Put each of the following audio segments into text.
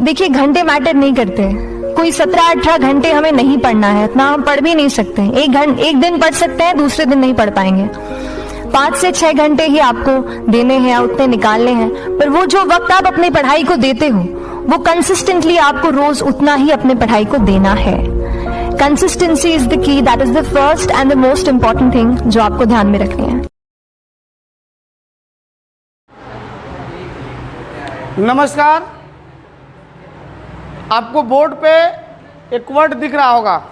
देखिए घंटे मैटर नहीं करते, कोई 17-18 घंटे हमें नहीं पढ़ना है, इतना हम पढ़ भी नहीं सकते। एक दिन पढ़ सकते हैं, दूसरे दिन नहीं पढ़ पाएंगे। 5 से 6 घंटे ही आपको देने हैं, उतने निकालने हैं। पर वो जो वक्त आप अपनी पढ़ाई को देते हो, वो कंसिस्टेंटली आपको रोज उतना ही अपने पढ़ाई को देना है। Consistency is the key, that is the first and the most important thing जो आपको ध्यान में रखनी है। नमस्कार, आपको बोर्ड पे एक वर्ड दिख रहा होगा,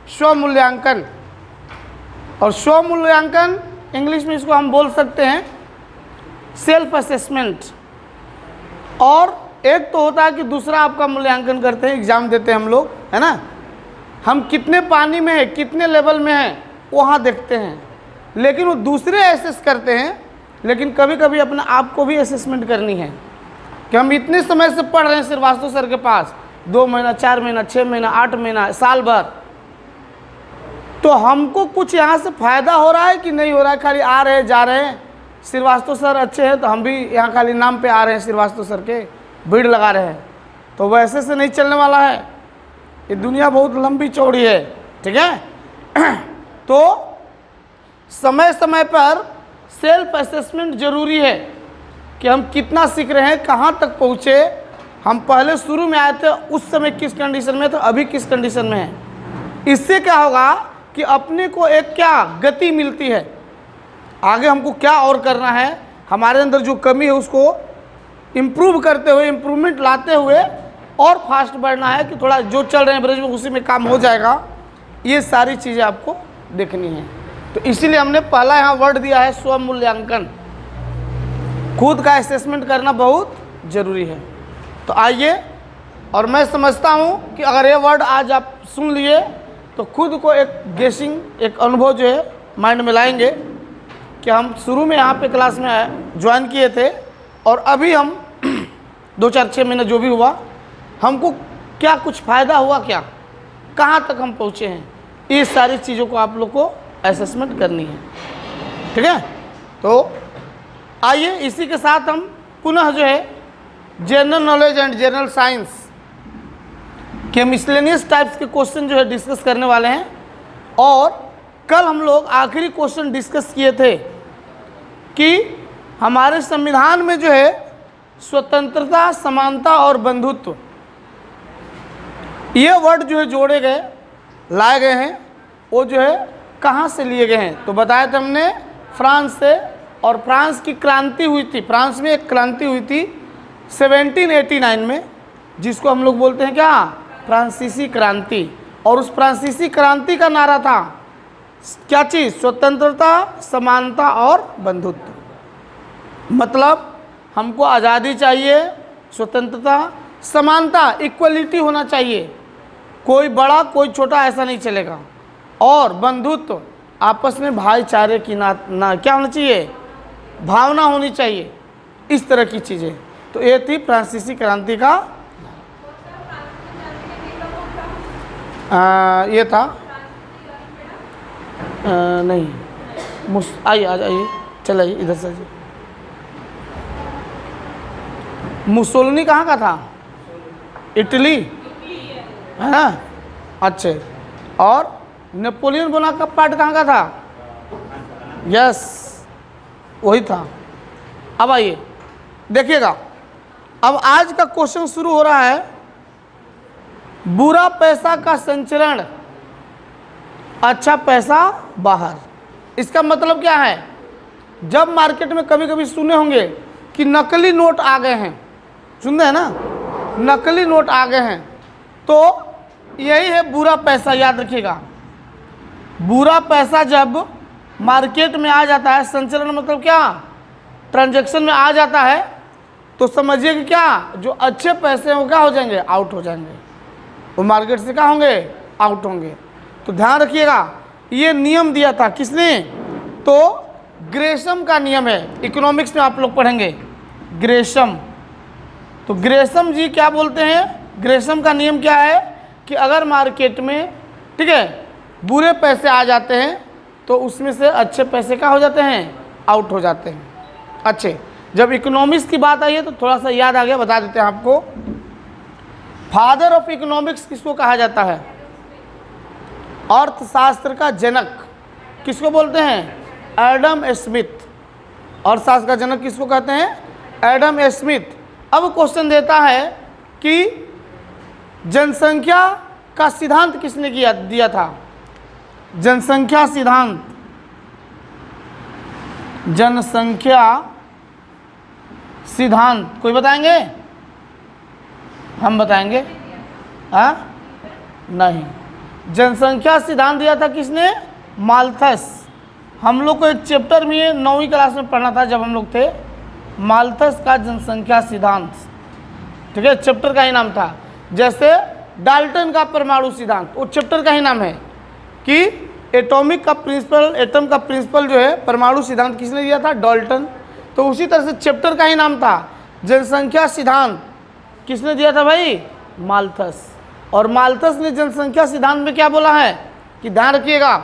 स्वमूल्यांकन। और स्वमूल्यांकन इंग्लिश में इसको हम बोल सकते हैं सेल्फ असेसमेंट। और एक तो होता है कि दूसरा आपका मूल्यांकन करते हैं, एग्जाम देते हैं हम लोग, है ना। हम कितने पानी में हैं, कितने लेवल में हैं, वहाँ देखते हैं। लेकिन वो दूसरे असेस करते हैं, लेकिन कभी कभी अपने आप को भी असेसमेंट करनी है कि हम इतने समय से पढ़ रहे हैं श्रीवास्तव सर के पास, 2 महीना, 4 महीना, 6 महीना, 8 महीना, साल भर, तो हमको कुछ यहाँ से फ़ायदा हो रहा है कि नहीं हो रहा है। खाली आ रहे हैं, जा रहे हैं, श्रीवास्तव सर अच्छे हैं तो हम भी यहाँ खाली नाम पे आ रहे हैं, श्रीवास्तव सर के भीड़ लगा रहे हैं, तो वैसे से नहीं चलने वाला है। ये दुनिया बहुत लंबी चौड़ी है, ठीक है। तो समय समय पर सेल्फ असेसमेंट ज़रूरी है कि हम कितना सीख रहे हैं, कहाँ तक पहुँचे। हम पहले शुरू में आए थे, उस समय किस कंडीशन में थे, अभी किस कंडीशन में है। इससे क्या होगा कि अपने को एक क्या गति मिलती है, आगे हमको क्या और करना है, हमारे अंदर जो कमी है उसको इम्प्रूव करते हुए, इम्प्रूवमेंट लाते हुए और फास्ट बढ़ना है कि थोड़ा जो चल रहे हैं एवरेज में उसी में काम हो जाएगा। ये सारी चीज़ें आपको देखनी है। तो इसीलिए हमने पहला यहाँ वर्ड दिया है स्वमूल्यांकन। खुद का असेसमेंट करना बहुत ज़रूरी है। तो आइए, और मैं समझता हूँ कि अगर ये वर्ड आज आप सुन लिए तो खुद को एक गेसिंग, एक अनुभव जो है माइंड में लाएंगे कि हम शुरू में यहाँ पे क्लास में ज्वाइन किए थे और अभी हम 2-4-6 महीने जो भी हुआ, हमको क्या कुछ फ़ायदा हुआ, क्या कहाँ तक हम पहुँचे हैं। ये सारी चीज़ों को आप लोग को असेसमेंट करनी है, ठीक है। तो आइए, इसी के साथ हम पुनः जो है general knowledge and general science के मिसलेनियस टाइप्स के क्वेश्चन जो है डिस्कस करने वाले हैं। और कल हम लोग आखिरी क्वेश्चन डिस्कस किए थे कि हमारे संविधान में जो है स्वतंत्रता, समानता और बंधुत्व, ये वर्ड जो है जोड़े गए, लाए गए हैं, वो जो है कहाँ से लिए गए हैं। तो बताया था हमने फ्रांस से, और फ्रांस की क्रांति हुई थी, फ्रांस में एक क्रांति हुई थी 1789 में, जिसको हम लोग बोलते हैं क्या, फ्रांसीसी क्रांति। और उस फ्रांसीसी क्रांति का नारा था क्या चीज़, स्वतंत्रता, समानता और बंधुत्व। मतलब हमको आज़ादी चाहिए, स्वतंत्रता, समानता, इक्वलिटी होना चाहिए, कोई बड़ा कोई छोटा ऐसा नहीं चलेगा, और बंधुत्व, आपस में भाईचारे की ना क्या होना चाहिए, भावना होनी चाहिए, इस तरह की चीज़ें। तो ये थी फ्रांसीसी क्रांति का ये था। नहीं, आइए आ जाइए, चलिए इधर से। मुसोलिनी कहाँ का था, इटली, है ना। अच्छे, और नेपोलियन बोनापार्ट कहाँ का था, यस वही था। अब आइए देखिएगा, अब आज का क्वेश्चन शुरू हो रहा है, बुरा पैसा का संचरण, अच्छा पैसा बाहर। इसका मतलब क्या है, जब मार्केट में कभी कभी सुने होंगे कि नकली नोट आ गए हैं, सुनते हैं ना, नकली नोट आ गए हैं, तो यही है बुरा पैसा। याद रखिएगा, बुरा पैसा जब मार्केट में आ जाता है, संचलन मतलब क्या, ट्रांजैक्शन में आ जाता है, तो समझिए कि क्या, जो अच्छे पैसे हैं वो क्या हो जाएंगे, आउट हो जाएंगे, वो मार्केट से क्या होंगे, आउट होंगे। तो ध्यान रखिएगा, ये नियम दिया था किसने, तो ग्रेशम का नियम है। इकोनॉमिक्स में आप लोग पढ़ेंगे ग्रेशम। तो ग्रेशम जी क्या बोलते हैं, ग्रेशम का नियम क्या है कि अगर मार्केट में, ठीक है, बुरे पैसे आ जाते हैं तो उसमें से अच्छे पैसे क्या हो जाते हैं, आउट हो जाते हैं। अच्छे, जब इकोनॉमिक्स की बात आई है तो थोड़ा सा याद आ गया, बता देते हैं आपको। फादर ऑफ इकोनॉमिक्स किसको कहा जाता है? अर्थशास्त्र का जनक किसको बोलते हैं? Adam Smith. अर्थशास्त्र का जनक किसको कहते हैं? Adam Smith. अब क्वेश्चन देता है कि जनसंख्या का सिद्धांत किसने दिया था? जनसंख्या सिद्धांत, जनसंख्या सिद्धांत कोई बताएंगे? हम बताएंगे? हाँ नहीं, जनसंख्या सिद्धांत दिया था किसने? माल्थस। हम लोग को एक चैप्टर में 9वीं क्लास में पढ़ना था जब हम लोग थे, माल्थस का जनसंख्या सिद्धांत। ठीक है, चैप्टर का ही नाम था। जैसे डाल्टन का परमाणु सिद्धांत, वो चैप्टर का ही नाम है कि एटॉमिक का प्रिंसिपल, एटम का प्रिंसिपल जो है परमाणु सिद्धांत किसने दिया था? डाल्टन। तो उसी तरह से चैप्टर का ही नाम था जनसंख्या सिद्धांत, किसने दिया था भाई? माल्थस। और माल्थस ने जनसंख्या सिद्धांत में क्या बोला है कि ध्यान रखिएगा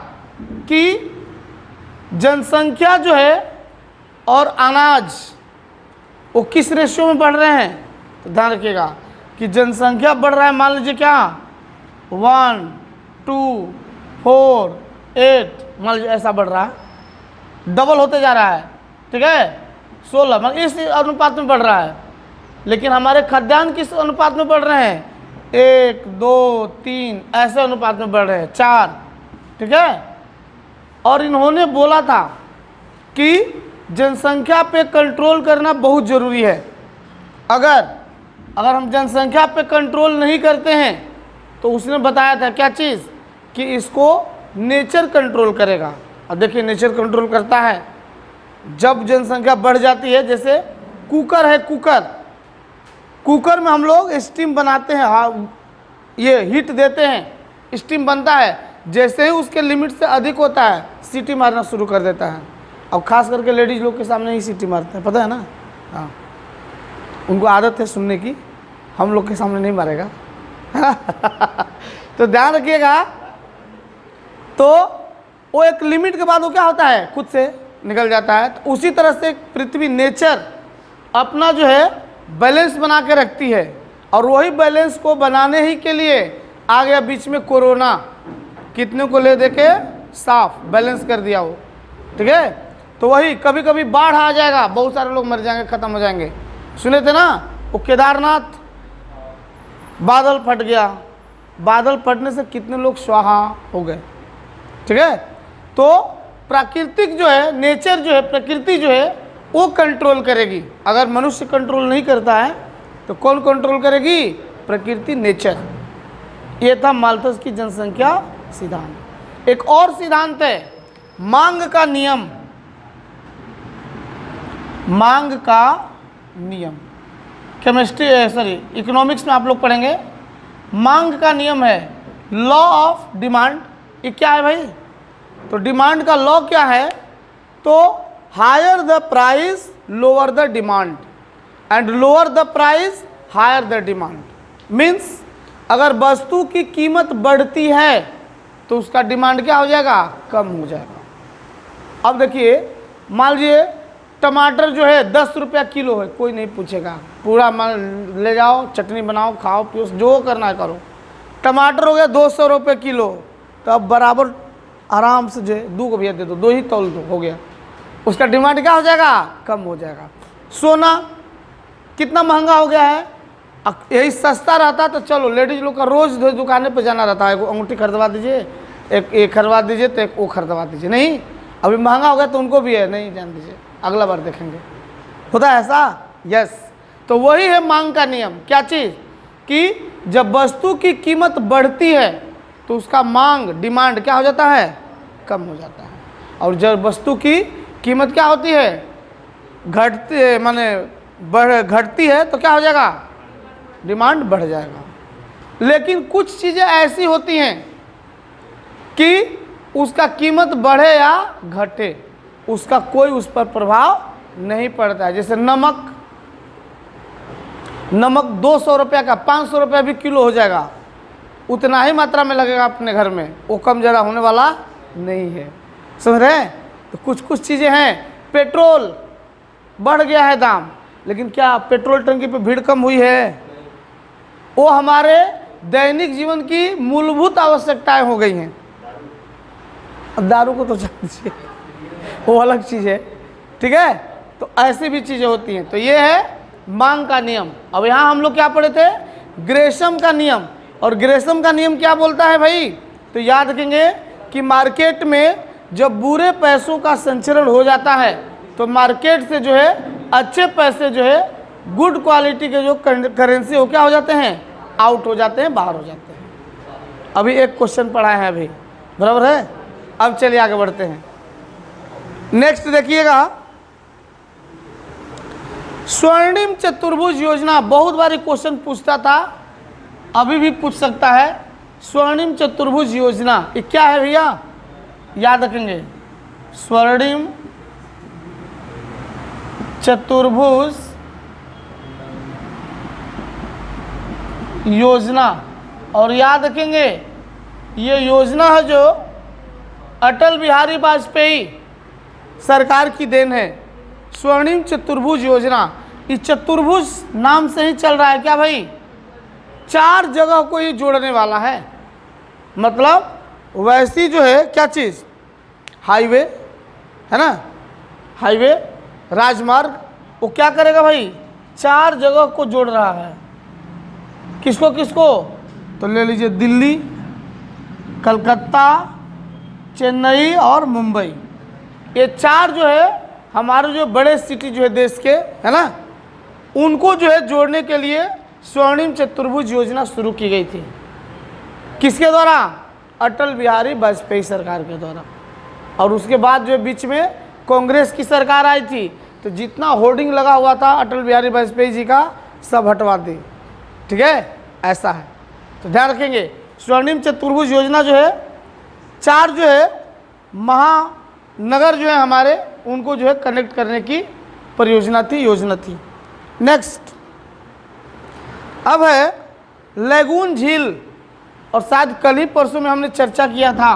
कि जनसंख्या जो है और अनाज वो किस रेशियो में बढ़ रहे हैं? तो ध्यान रखिएगा कि जनसंख्या बढ़ रहा है, मान लीजिए क्या 1, 2, 4, 8, मान लीजिए ऐसा बढ़ रहा है, डबल होते जा रहा है। ठीक है, 16 मतलब इस अनुपात में बढ़ रहा है। लेकिन हमारे खाद्यान्न किस अनुपात में बढ़ रहे हैं? 1, 2, 3 ऐसे अनुपात में बढ़ रहे हैं, 4। ठीक है, और इन्होंने बोला था कि जनसंख्या पे कंट्रोल करना बहुत ज़रूरी है। अगर हम जनसंख्या पे कंट्रोल नहीं करते हैं तो उसने बताया था क्या चीज़ कि इसको नेचर कंट्रोल करेगा। और देखिए नेचर कंट्रोल करता है जब जनसंख्या बढ़ जाती है। जैसे कुकर है, कुकर में हम लोग स्टीम बनाते हैं, हाँ ये हीट देते हैं, स्टीम बनता है। जैसे ही उसके लिमिट से अधिक होता है सीटी मारना शुरू कर देता है। अब खास करके लेडीज़ लोग के सामने ही सीटी मारते हैं, पता है ना? हाँ, उनको आदत है सुनने की, हम लोग के सामने नहीं मारेगा। तो ध्यान रखिएगा। तो वो एक लिमिट के बाद वो क्या होता है, खुद से निकल जाता है। तो उसी तरह से पृथ्वी, नेचर अपना जो है बैलेंस बना के रखती है। और वही बैलेंस को बनाने ही के लिए आ गया बीच में कोरोना, कितने को ले दे के साफ बैलेंस कर दिया वो। ठीक है, तो वही कभी कभी बाढ़ आ जाएगा, बहुत सारे लोग मर जाएंगे, ख़त्म हो जाएंगे। सुने थे ना वो केदारनाथ, बादल फट गया, बादल फटने से कितने लोग स्वाहा हो गए। ठीक है, तो प्राकृतिक जो है, नेचर जो है, प्रकृति जो है वो कंट्रोल करेगी। अगर मनुष्य कंट्रोल नहीं करता है तो कौन कंट्रोल करेगी? प्रकृति, नेचर। ये था माल्थस की जनसंख्या सिद्धांत। एक और सिद्धांत है मांग का नियम। मांग का नियम केमिस्ट्री, सॉरी इकोनॉमिक्स में आप लोग पढ़ेंगे। मांग का नियम है लॉ ऑफ डिमांड। ये क्या है भाई? तो डिमांड का लॉ क्या है? तो higher the price lower the demand and lower the price higher the demand. Means अगर वस्तु की कीमत बढ़ती है तो उसका डिमांड क्या हो जाएगा? कम हो जाएगा। अब देखिए मान लीजिए टमाटर जो है 10 रुपया किलो है, कोई नहीं पूछेगा, पूरा मान ले जाओ, चटनी बनाओ, खाओ पियो, जो करना है करो। टमाटर हो गया 200 रुपये किलो, तो अब बराबर आराम से जो है 2 को भैया दे दो, 2 ही तौल दो, हो गया। उसका डिमांड क्या हो जाएगा? कम हो जाएगा। सोना कितना महंगा हो गया है। यही सस्ता रहता तो चलो लेडीज लोग का रोज़ दुकाने पर जाना रहता है, एक अंगूठी खरीदवा दीजिए, एक खरीदवा दीजिए, तो एक वो खरीदवा दीजिए। नहीं, अभी महंगा हो गया तो उनको भी है, नहीं जान दीजिए, अगला बार देखेंगे। होता है ऐसा? यस। तो वही है मांग का नियम। क्या चीज़? कि जब वस्तु की कीमत बढ़ती है तो उसका मांग, डिमांड क्या हो जाता है? कम हो जाता है। और जब वस्तु की कीमत क्या होती है? घटती, माने घटती है तो क्या हो जाएगा? डिमांड बढ़ जाएगा। लेकिन कुछ चीज़ें ऐसी होती हैं कि उसका कीमत बढ़े या घटे उसका कोई उस पर प्रभाव नहीं पड़ता है। जैसे नमक 200 रुपये का 500 रुपये भी किलो हो जाएगा, उतना ही मात्रा में लगेगा अपने घर में, वो कम ज़्यादा होने वाला नहीं है। समझ रहे हैं? तो कुछ चीज़ें हैं। पेट्रोल बढ़ गया है दाम, लेकिन क्या पेट्रोल टंकी पे भीड़ कम हुई है? वो हमारे दैनिक जीवन की मूलभूत आवश्यकताएं हो गई हैं। अब दारू को तो जान दीजिए, वो अलग चीज़ है, ठीक है। तो ऐसी भी चीज़ें होती हैं। तो ये है मांग का नियम। अब यहाँ हम लोग क्या पढ़े थे, ग्रेशम का नियम। और ग्रेशम का नियम क्या बोलता है भाई, तो याद रखेंगे कि मार्केट में जब बुरे पैसों का संचरण हो जाता है तो मार्केट से जो है अच्छे पैसे जो है गुड क्वालिटी के जो करेंसी हो क्या हो जाते हैं, आउट हो जाते हैं, बाहर हो जाते हैं। अभी एक क्वेश्चन पढ़ा है अभी, बराबर है। अब चलिए आगे बढ़ते हैं। नेक्स्ट देखिएगा, स्वर्णिम चतुर्भुज योजना बहुत बार क्वेश्चन पूछता था, अभी भी पूछ सकता है। स्वर्णिम चतुर्भुज योजना ये क्या है भैया, याद रखेंगे। स्वर्णिम चतुर्भुज योजना, और याद रखेंगे ये योजना है जो अटल बिहारी वाजपेयी सरकार की देन है। स्वर्णिम चतुर्भुज योजना, इस चतुर्भुज नाम से ही चल रहा है क्या भाई, 4 जगह को ये जोड़ने वाला है। मतलब वैसी जो है क्या चीज़, हाईवे है ना, हाईवे राजमार्ग, वो क्या करेगा भाई, 4 जगह को जोड़ रहा है। किसको किसको, तो ले लीजिए दिल्ली, कलकत्ता, चेन्नई और मुंबई। ये 4 जो है हमारे जो बड़े सिटी जो है देश के, है ना, उनको जो है जोड़ने के लिए स्वर्णिम चतुर्भुज योजना शुरू की गई थी। किसके द्वारा, अटल बिहारी वाजपेयी सरकार के द्वारा। और उसके बाद जो बीच में कांग्रेस की सरकार आई थी तो जितना होर्डिंग लगा हुआ था अटल बिहारी वाजपेयी जी का सब हटवा दी, ठीक है, ऐसा है। तो ध्यान रखेंगे स्वर्णिम चतुर्भुज योजना जो है 4 जो है महानगर जो है हमारे उनको जो है कनेक्ट करने की परियोजना थी, योजना थी। नेक्स्ट अब है लेगून झील, और शायद कल ही परसों में हमने चर्चा किया था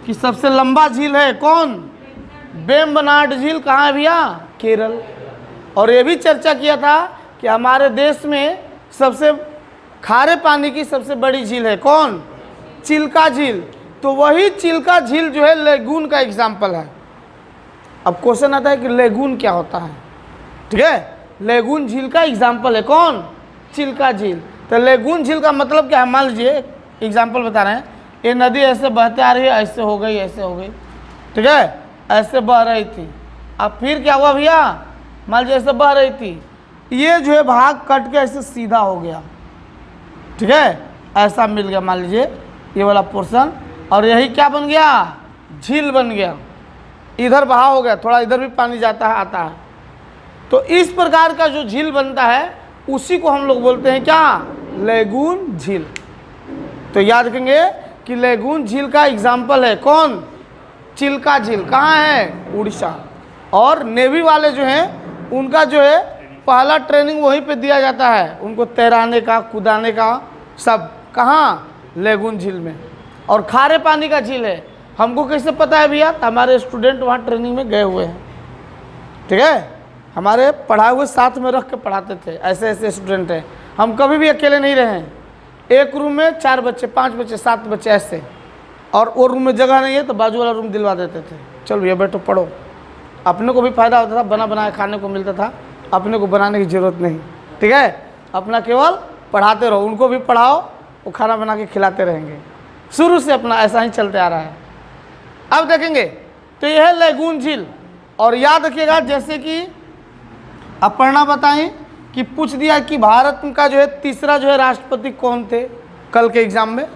कि सबसे लंबा झील है कौन, वेम्बनाड झील। कहाँ है भैया, केरल। और ये भी चर्चा किया था कि हमारे देश में सबसे खारे पानी की सबसे बड़ी झील है कौन, चिल्का झील। तो वही चिल्का झील जो है लेगून का एग्जाम्पल है। अब क्वेश्चन आता है कि लेगून क्या होता है, ठीक है। लेगून झील का एग्जाम्पल है कौन, चिल्का झील। तो लेगून झील का मतलब क्या है, मान लीजिए एग्जाम्पल बता रहे हैं, ये नदी ऐसे बहते आ रही है, ऐसे हो गई, ऐसे हो गई, ठीक है, ऐसे बह रही थी। अब फिर क्या हुआ भैया, मान लीजिए ऐसे बह रही थी, ये जो है भाग कट के ऐसे सीधा हो गया, ठीक है, ऐसा मिल गया मान लीजिए ये वाला पोर्शन, और यही क्या बन गया, झील बन गया। इधर बहाव हो गया, थोड़ा इधर भी पानी जाता है आता है। तो इस प्रकार का जो झील बनता है उसी को हम लोग बोलते हैं क्या, लेगून झील। तो याद रखेंगे कि लेगून झील का एग्जाम्पल है कौन, चिल्का झील। कहाँ है, उड़ीसा। और नेवी वाले जो हैं उनका जो है पहला ट्रेनिंग वहीं पे दिया जाता है, उनको तैराने का, कूदाने का, सब कहाँ, लेगून झील में। और खारे पानी का झील है, हमको कैसे पता है भैया, हमारे स्टूडेंट वहाँ ट्रेनिंग में गए हुए हैं, ठीक है, हमारे पढ़ाए हुए साथ में रख के पढ़ाते थे। ऐसे ऐसे स्टूडेंट हैं, हम कभी भी अकेले नहीं रहे हैं। एक रूम में 4 बच्चे, 5 बच्चे, 7 बच्चे ऐसे, और वो रूम में जगह नहीं है तो बाजू वाला रूम दिलवा देते थे, चलो भैया बैठो पढ़ो। अपने को भी फ़ायदा होता था, बना बनाया खाने को मिलता था, अपने को बनाने की ज़रूरत नहीं, ठीक है, अपना केवल पढ़ाते रहो, उनको भी पढ़ाओ, वो खाना बना के खिलाते रहेंगे। शुरू से अपना ऐसा ही चलते आ रहा है। अब देखेंगे तो यह है लेगून झील। और याद रखिएगा जैसे कि अपर्णा बताएं कि पूछ दिया कि भारत का जो है तीसरा जो है राष्ट्रपति कौन थे कल के एग्जाम में,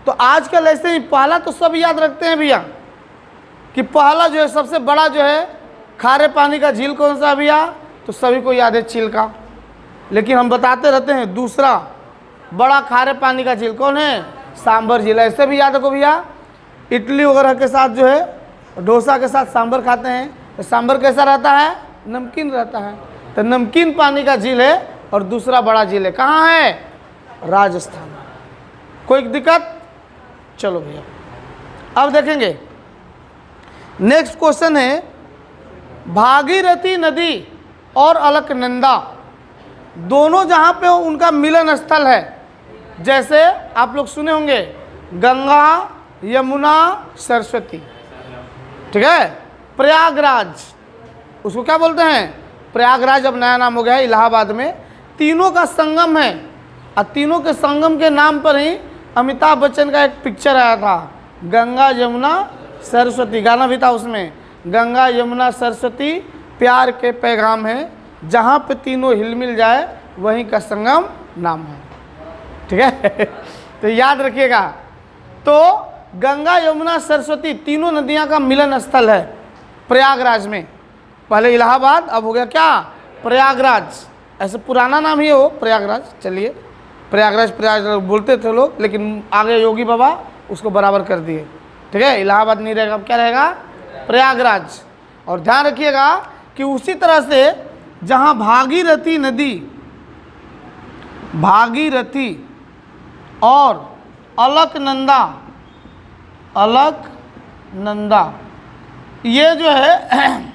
तो आजकल ऐसे ही पहला तो सब याद रखते हैं भैया कि पहला जो है सबसे बड़ा जो है खारे पानी का झील कौन सा भैया, तो सभी को याद है चिल्का। लेकिन हम बताते रहते हैं दूसरा बड़ा खारे पानी का झील कौन है, सांबर झील। ऐसे भी याद रखो भैया, इडली वगैरह के साथ जो है डोसा के साथ सांबर खाते हैं, तो सांबर कैसा रहता है, नमकीन रहता है। तो नमकीन पानी का झील है। और दूसरा बड़ा झील है कहाँ है, राजस्थान। कोई दिक्कत, चलो भैया अब देखेंगे नेक्स्ट क्वेश्चन है, भागीरथी नदी और अलकनंदा दोनों जहाँ पे उनका मिलन स्थल है, जैसे आप लोग सुने होंगे गंगा यमुना सरस्वती, ठीक है। प्रयागराज, उसको क्या बोलते हैं, प्रयागराज अब नया नाम हो गया है इलाहाबाद में। तीनों का संगम है और तीनों के संगम के नाम पर ही अमिताभ बच्चन का एक पिक्चर आया था, गंगा यमुना सरस्वती, गाना भी था उसमें, गंगा यमुना सरस्वती प्यार के पैगाम है, जहाँ पे तीनों हिलमिल जाए वहीं का संगम नाम है, ठीक है। तो याद रखिएगा, तो गंगा यमुना सरस्वती तीनों नदियाँ का मिलन स्थल है प्रयागराज में। पहले इलाहाबाद, अब हो गया क्या, प्रयागराज। ऐसे पुराना नाम ही हो प्रयागराज, चलिए प्रयागराज प्रयागराज बोलते थे लोग, लेकिन आगे योगी बाबा उसको बराबर कर दिए, ठीक है। इलाहाबाद नहीं रहेगा, अब क्या रहेगा, प्रयागराज। और ध्यान रखिएगा कि उसी तरह से जहाँ भागीरथी नदी, भागीरथी और अलकनंदा, अलकनंदा, ये जो है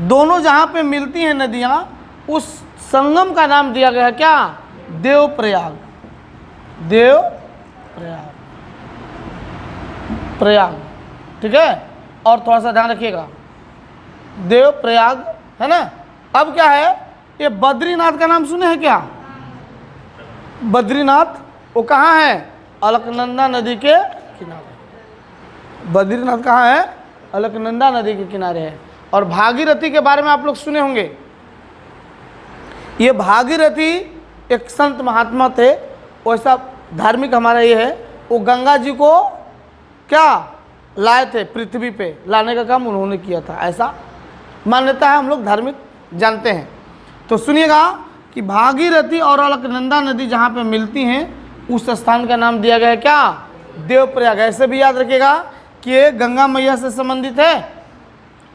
दोनों जहाँ पे मिलती हैं नदियाँ, उस संगम का नाम दिया गया है क्या, देवप्रयाग, देवप्रयाग, प्रयाग, ठीक है। और थोड़ा सा ध्यान रखिएगा, देवप्रयाग है ना। अब क्या है, ये बद्रीनाथ का नाम सुने हैं क्या, बद्रीनाथ वो कहाँ है, अलकनंदा नदी के किनारे। बद्रीनाथ कहाँ है, अलकनंदा नदी के किनारे है। और भागीरथी के बारे में आप लोग सुने होंगे, ये भागीरथी एक संत महात्मा थे, वैसा धार्मिक हमारा ये है, वो गंगा जी को क्या लाए थे, पृथ्वी पे लाने का काम उन्होंने किया था, ऐसा मान्यता है, हम लोग धार्मिक जानते हैं। तो सुनिएगा कि भागीरथी और अलकनंदा नदी जहाँ पे मिलती हैं, उस स्थान का नाम दिया गया है क्या, देवप्रयाग। ऐसे भी याद रखिएगा कि ये गंगा मैया से संबंधित है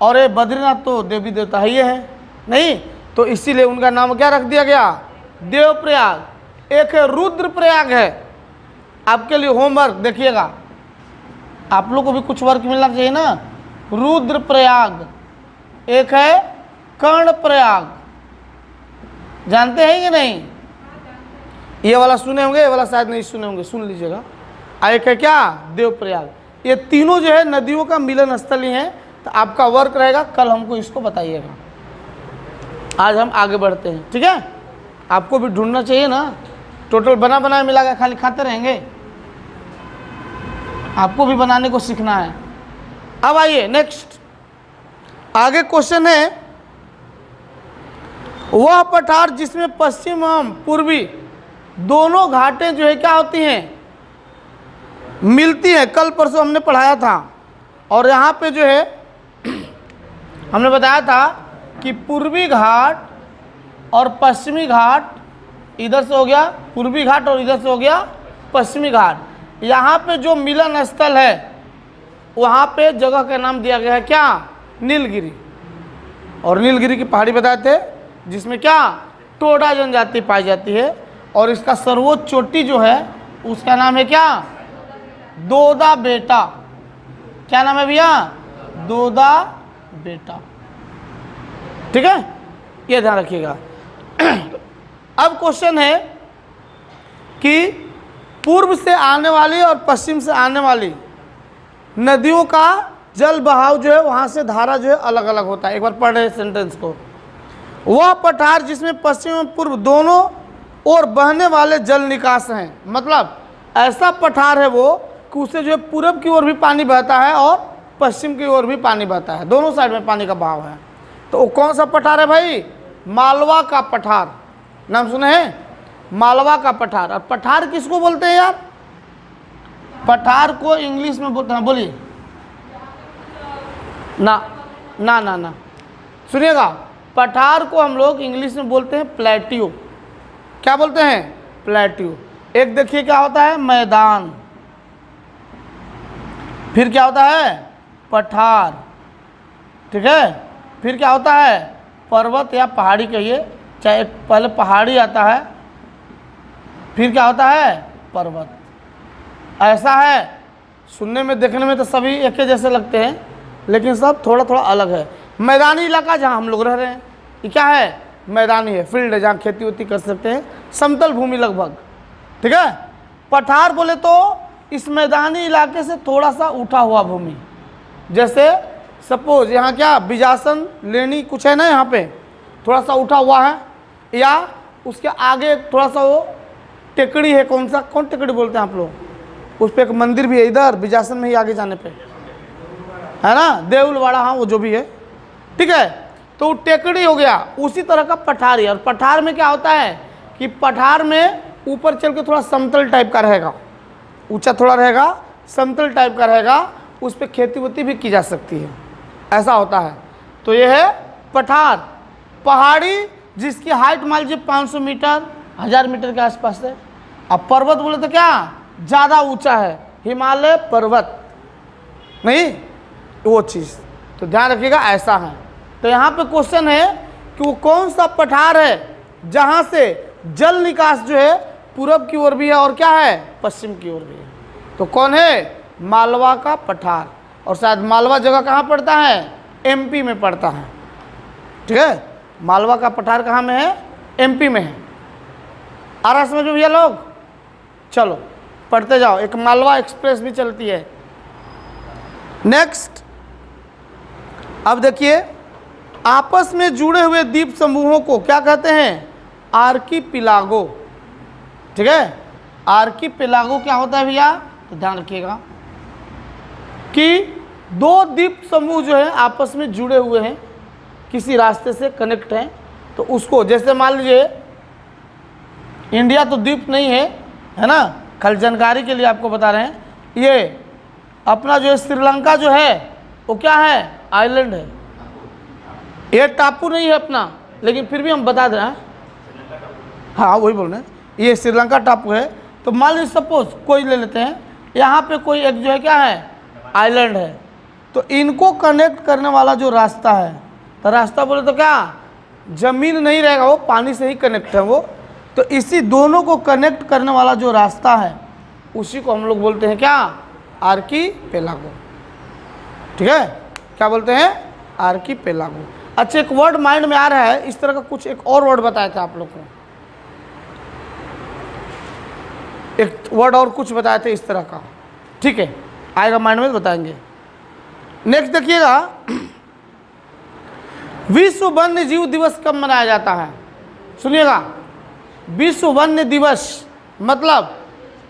और ये बद्रीनाथ तो देवी देवता ही है नहीं, तो इसीलिए उनका नाम क्या रख दिया गया, देवप्रयाग। एक है रुद्रप्रयाग है, आपके लिए होमवर्क देखिएगा, आप लोग को भी कुछ वर्क मिलना चाहिए ना। रुद्रप्रयाग, एक है कर्णप्रयाग, जानते हैं कि नहीं, ये वाला सुने होंगे, ये वाला शायद नहीं सुने होंगे, सुन लीजिएगा। एक है क्या, देवप्रयाग। ये तीनों जो है नदियों का मिलन स्थल ही है। तो आपका वर्क रहेगा, कल हमको इसको बताइएगा। आज हम आगे बढ़ते हैं, ठीक है। आपको भी ढूंढना चाहिए ना, टोटल बना बनाया मिला के खाली खाते रहेंगे, आपको भी बनाने को सीखना है। अब आइए नेक्स्ट, आगे क्वेश्चन है, वह पठार जिसमें पश्चिम एवं पूर्वी दोनों घाटें जो है क्या होती हैं, मिलती है। कल परसों हमने पढ़ाया था, और यहाँ पे जो है हमने बताया था कि पूर्वी घाट और पश्चिमी घाट, इधर से हो गया पूर्वी घाट और इधर से हो गया पश्चिमी घाट। यहाँ पे जो मिलन स्थल है, वहाँ पे जगह का नाम दिया गया है क्या, नीलगिरी। और नीलगिरी की पहाड़ी बताए थे, जिसमें क्या, टोडा जनजाति पाई जाती है। और इसका सर्वोच्च चोटी जो है उसका नाम है क्या, दोदा बेटा। क्या नाम है भैया, दोदा बेटा, ठीक है, ये ध्यान रखिएगा। अब क्वेश्चन है कि पूर्व से आने वाली और पश्चिम से आने वाली नदियों का जल बहाव जो है, वहाँ से धारा जो है अलग अलग होता है। एक बार पढ़ रहे सेंटेंस को, वह पठार जिसमें पश्चिम और पूर्व दोनों ओर बहने वाले जल निकास हैं। मतलब ऐसा पठार है वो कि उससे जो है पूरब की ओर भी पानी बहता है और पश्चिम की ओर भी पानी बहता है, दोनों साइड में पानी का बहाव है। तो वो कौन सा पठार है भाई, मालवा का पठार। नाम सुने हैं, मालवा का पठार। और पठार किसको बोलते हैं यार, पठार को इंग्लिश में बोलते हैं, बोलिए ना ना ना ना, सुनिएगा, पठार को हम लोग इंग्लिश में बोलते हैं प्लेट्यू। क्या बोलते हैं, प्लेट्यू। एक देखिए क्या होता है, मैदान, फिर क्या होता है, पठार, ठीक है, फिर क्या होता है, पर्वत या पहाड़ी कहिए, चाहे पहले पहाड़ी आता है, फिर क्या होता है, पर्वत। ऐसा है, सुनने में देखने में तो सभी एक ही जैसे लगते हैं, लेकिन सब थोड़ा थोड़ा अलग है। मैदानी इलाका जहाँ हम लोग रह रहे हैं, ये क्या है, मैदानी है, फील्ड है जहाँ खेती वेती कर सकते हैं, समतल भूमि लगभग, ठीक है। पठार बोले तो इस मैदानी इलाके से थोड़ा सा उठा हुआ भूमि, जैसे सपोज यहाँ क्या बिजासन लेनी कुछ है ना, यहाँ पे थोड़ा सा उठा हुआ है, या उसके आगे थोड़ा सा वो टेकड़ी है, कौन टेकड़ी बोलते हैं आप लोग, उस पर एक मंदिर भी है इधर बिजासन में ही आगे जाने पे, है ना, देउलवाड़ा, हाँ वो जो भी है, ठीक है। तो टेकड़ी हो गया, उसी तरह का पठार है। और पठार में क्या होता है कि पठार में ऊपर चल के थोड़ा समतल टाइप का रहेगा, ऊंचा थोड़ा रहेगा, समतल टाइप का रहेगा, उस पर खेती वेती भी की जा सकती है, ऐसा होता है। तो ये है पठार। पहाड़ी जिसकी हाइट मान लीजिए 500 मीटर 1000 मीटर के आसपास है। अब पर्वत बोले तो क्या ज़्यादा ऊंचा है, हिमालय पर्वत नहीं, वो चीज़ तो ध्यान रखिएगा, ऐसा है। तो यहाँ पे क्वेश्चन है कि वो कौन सा पठार है जहाँ से जल निकास जो है पूरब की ओर भी है और क्या है पश्चिम की ओर भी है। तो कौन है, मालवा का पठार। और शायद मालवा जगह कहाँ पड़ता है, एमपी में पड़ता है, ठीक है। मालवा का पठार कहाँ में है, एमपी में है। आ रहा समझ में भैया लोग, चलो पढ़ते जाओ। एक मालवा एक्सप्रेस भी चलती है। नेक्स्ट, अब देखिए आपस में जुड़े हुए द्वीप समूहों को क्या कहते हैं, आर्कीपिलागो, ठीक है। आर्कीपिलागो क्या होता है भैया, तो ध्यान रखिएगा कि दो द्वीप समूह जो है आपस में जुड़े हुए हैं, किसी रास्ते से कनेक्ट हैं, तो उसको, जैसे मान लीजिए इंडिया तो द्वीप नहीं है ना, कल जानकारी के लिए आपको बता रहे हैं, ये अपना जो है श्रीलंका जो है वो क्या है, आइलैंड है, ये टापू नहीं है अपना, लेकिन फिर भी हम बता दें, हाँ वही बोल रहे हैं, ये श्रीलंका टापू है। तो मान लीजिए सपोज कोई ले लेते हैं, यहाँ पे कोई एक जो है क्या है, आइलैंड है, तो इनको कनेक्ट करने वाला जो रास्ता है, तो रास्ता बोले तो क्या जमीन नहीं रहेगा, वो पानी से ही कनेक्ट है वो, तो इसी दोनों को कनेक्ट करने वाला जो रास्ता है उसी को हम लोग बोलते हैं क्या, आर्कीपेलागो, ठीक है। क्या बोलते हैं, आर्कीपेलागो। अच्छा, एक वर्ड माइंड में आ रहा है, इस तरह का कुछ एक और वर्ड बताया था आप लोग को, एक वर्ड और कुछ बताए थे इस तरह का, ठीक है, आएगा माइंड में तो बताएंगे। नेक्स्ट देखिएगा, विश्व वन्य जीव दिवस कब मनाया जाता है, सुनिएगा। विश्व वन्य दिवस मतलब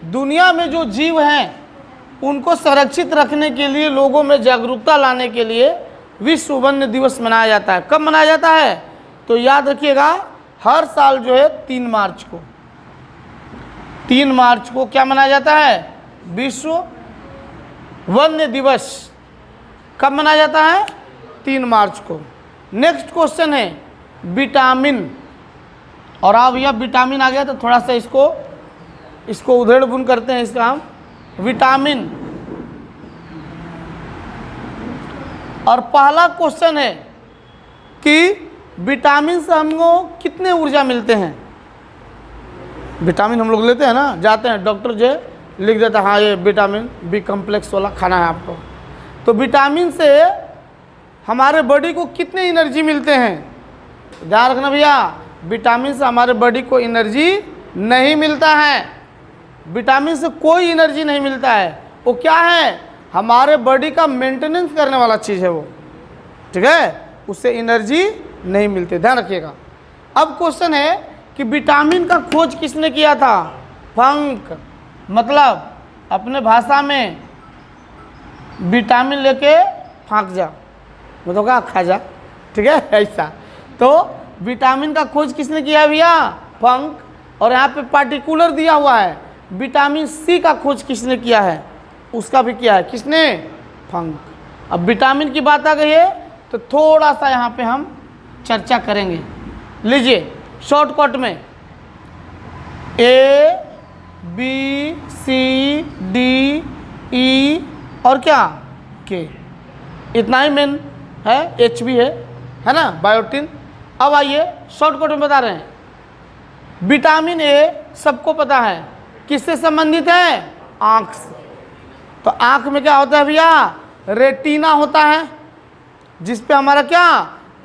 दुनिया में जो जीव हैं उनको संरक्षित रखने के लिए, लोगों में जागरूकता लाने के लिए विश्व वन्य दिवस मनाया जाता है। कब मनाया जाता है, तो याद रखिएगा हर साल जो है 3 मार्च को, 3 मार्च को क्या मनाया जाता है, विश्व वन्य दिवस। कब मनाया जाता है, 3 मार्च को। नेक्स्ट क्वेश्चन है विटामिन, और अब यह विटामिन आ गया तो थोड़ा सा इसको उधेड़ बुन करते हैं, इसका हम विटामिन। और पहला क्वेश्चन है कि विटामिन से हमको कितने ऊर्जा मिलते हैं। विटामिन हम लोग लेते हैं ना, जाते हैं डॉक्टर जो लिख देता है, हाँ ये विटामिन बी कॉम्प्लेक्स वाला खाना है आपको, तो विटामिन से हमारे बॉडी को कितने एनर्जी मिलते हैं। ध्यान रखना भैया, विटामिन से हमारे बॉडी को एनर्जी नहीं मिलता है, विटामिन से कोई एनर्जी नहीं मिलता है। वो क्या है, हमारे बॉडी का मेंटेनेंस करने वाला चीज़ है वो, ठीक है, उससे एनर्जी नहीं मिलती, ध्यान रखिएगा। अब क्वेश्चन है कि विटामिन का खोज किसने किया था, फंक, मतलब अपने भाषा में विटामिन लेके फाँक जा, मतलब क्या खा जा, ठीक है, ऐसा। तो विटामिन का खोज किसने किया है भैया, फंक। और यहाँ पे पार्टिकुलर दिया हुआ है, विटामिन सी का खोज किसने किया है, उसका भी किया है, किसने, फंक। अब विटामिन की बात आ गई है तो थोड़ा सा यहाँ पे हम चर्चा करेंगे। लीजिए शॉर्टकट में A B C D E और क्या के, इतना ही मेन है, एच भी है ना, बायोटिन। अब आइए शॉर्टकट में बता रहे हैं, विटामिन ए सबको पता है किससे संबंधित है, आँख से। तो आँख में क्या होता है भैया, रेटिना होता है, जिस पे हमारा क्या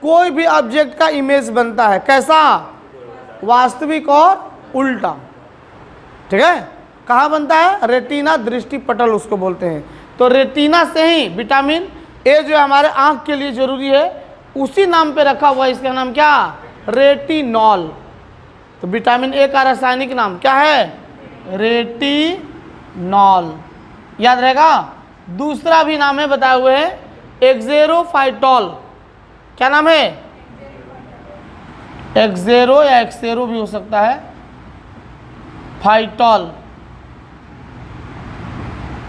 कोई भी ऑब्जेक्ट का इमेज बनता है, कैसा? वास्तविक और उल्टा। ठीक है, कहाँ बनता है? रेटिना, दृष्टि पटल उसको बोलते हैं। तो रेटिना से ही विटामिन ए जो है हमारे आंख के लिए जरूरी है, उसी नाम पे रखा हुआ है। इसका नाम क्या? रेटिनॉल। तो विटामिन ए का रासायनिक नाम क्या है? रेटिनॉल। याद रहेगा। दूसरा भी नाम है बताए हुए हैं, एक्सेरोफाइटॉल। क्या नाम है? एक्सेरो या एक्सेरो भी हो सकता है, फाइटॉल।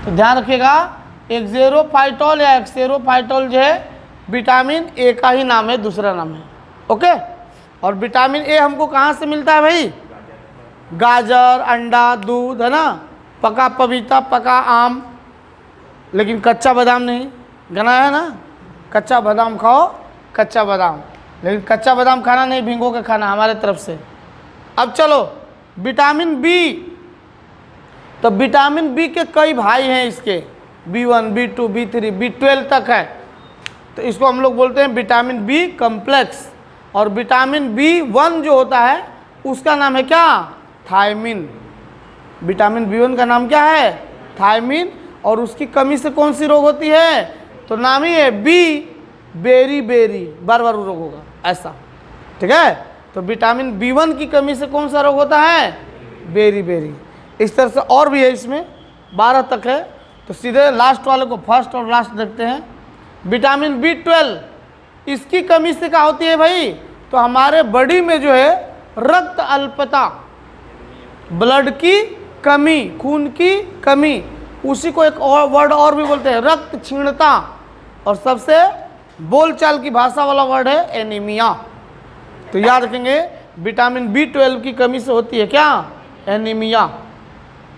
तो ध्यान रखिएगा, एक्सेरोफाइटॉल या एक्सेरोफाइटॉल जो है विटामिन ए का ही नाम है, दूसरा नाम है। ओके। और विटामिन ए हमको कहाँ से मिलता है भाई? गाजर, अंडा, दूध, है ना, पका पपीता, पका आम, लेकिन कच्चा बादाम नहीं। गाना है ना, कच्चा बादाम खाओ, कच्चा बादाम, लेकिन कच्चा बादाम खाना नहीं, भिंगो के खाना हमारे तरफ से। अब चलो विटामिन बी। तो विटामिन बी के कई भाई हैं इसके, B1, B2, B3, B12 तक है। तो इसको हम लोग बोलते हैं विटामिन बी कम्प्लेक्स। और विटामिन B1 जो होता है उसका नाम है क्या? थायमिन। विटामिन B1 का नाम क्या है? थायमिन। और उसकी कमी से कौन सी रोग होती है? तो नाम ही है बेरी बेरी, बार बार रोग होगा ऐसा। ठीक है, तो विटामिन B1 की कमी से कौन सा रोग होता है? Beriberi. इस तरह से और भी है, इसमें 12 तक है। तो सीधे लास्ट वाले को फर्स्ट और लास्ट देखते हैं। विटामिन B12, इसकी कमी से क्या होती है भाई? तो हमारे बॉडी में जो है रक्त अल्पता, ब्लड की कमी, खून की कमी, उसी को एक और वर्ड और भी बोलते हैं, रक्त क्षीणता। और सबसे बोलचाल की भाषा वाला वर्ड है एनीमिया। तो याद रखेंगे, विटामिन B12 की कमी से होती है क्या? एनीमिया।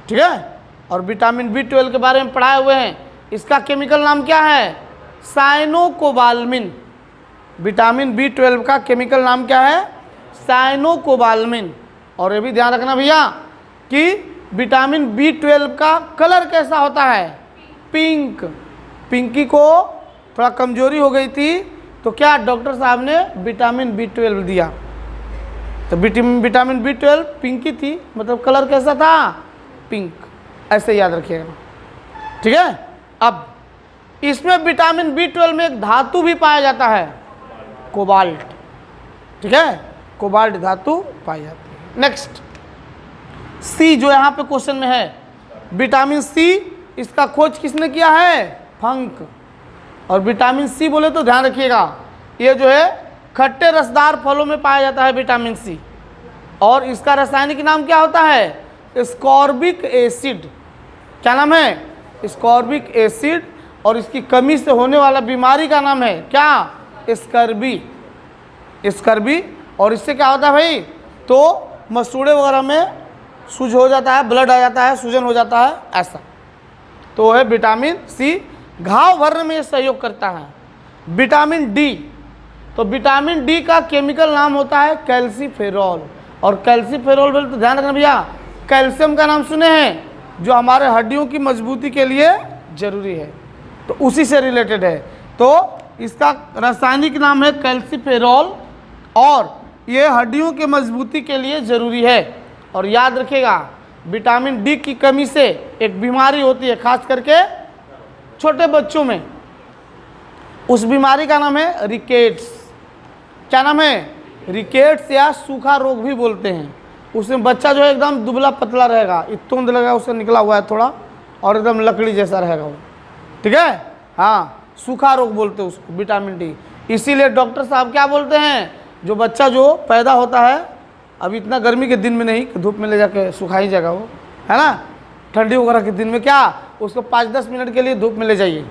ठीक है। और विटामिन B12 के बारे में पढ़ाए हुए हैं। इसका केमिकल नाम क्या है? साइनोकोबाल्मिन। विटामिन B12 का केमिकल नाम क्या है? साइनोकोबाल्मिन। और ये भी ध्यान रखना भैया कि विटामिन B12 का कलर कैसा होता है? पिंक। पिंकी को थोड़ा कमजोरी हो गई थी, तो क्या डॉक्टर साहब ने विटामिन B12 दिया। तो विटामिन B12 पिंकी थी, मतलब कलर कैसा था? पिंक। ऐसे याद रखिएगा। ठीक है। अब इसमें विटामिन B12 में एक धातु भी पाया जाता है, कोबाल्ट। ठीक है, कोबाल्ट धातु पाई जाती है। नेक्स्ट सी, जो यहाँ पे क्वेश्चन में है, विटामिन सी, इसका खोज किसने किया है? फंक। और विटामिन सी बोले तो ध्यान रखिएगा, ये जो है खट्टे रसदार फलों में पाया जाता है विटामिन सी। और इसका रासायनिक नाम क्या होता है? Ascorbic acid. क्या नाम है? Ascorbic acid. और इसकी कमी से होने वाला बीमारी का नाम है क्या? स्कर्बी। स्कर्बी। और इससे क्या होता है भाई? तो मसूड़े वगैरह में सूज हो जाता है, ब्लड आ जाता है, सूजन हो जाता है, ऐसा। तो है विटामिन सी, घाव भरने में सहयोग करता है। विटामिन डी, तो विटामिन डी का केमिकल नाम होता है कैल्सीफेरॉल। और कैल्सीफेरॉल बोले तो ध्यान रखना भैया, कैल्शियम का नाम सुने हैं, जो हमारे हड्डियों की मजबूती के लिए जरूरी है, तो उसी से रिलेटेड है। तो इसका रासायनिक नाम है कैल्सीफेरॉल, और ये हड्डियों के मजबूती के लिए ज़रूरी है। और याद रखिएगा, विटामिन डी की कमी से एक बीमारी होती है, खास करके छोटे बच्चों में। उस बीमारी का नाम है रिकेट्स। क्या नाम है? रिकेट्स, या सूखा रोग भी बोलते हैं। उसमें बच्चा जो है एकदम दुबला पतला रहेगा, इतुंद लगा उससे निकला हुआ है थोड़ा, और एकदम लकड़ी जैसा रहेगा वो। ठीक है, हाँ, सूखा रोग बोलते हैं उसको, विटामिन डी। इसीलिए डॉक्टर साहब क्या बोलते हैं, जो बच्चा जो पैदा होता है, अभी इतना गर्मी के दिन में नहीं, धूप में ले जाके सुखाई जाएगा वो, है ना, ठंडी वगैरह के दिन में क्या उसको 5-10 मिनट के लिए धूप में ले जाइए।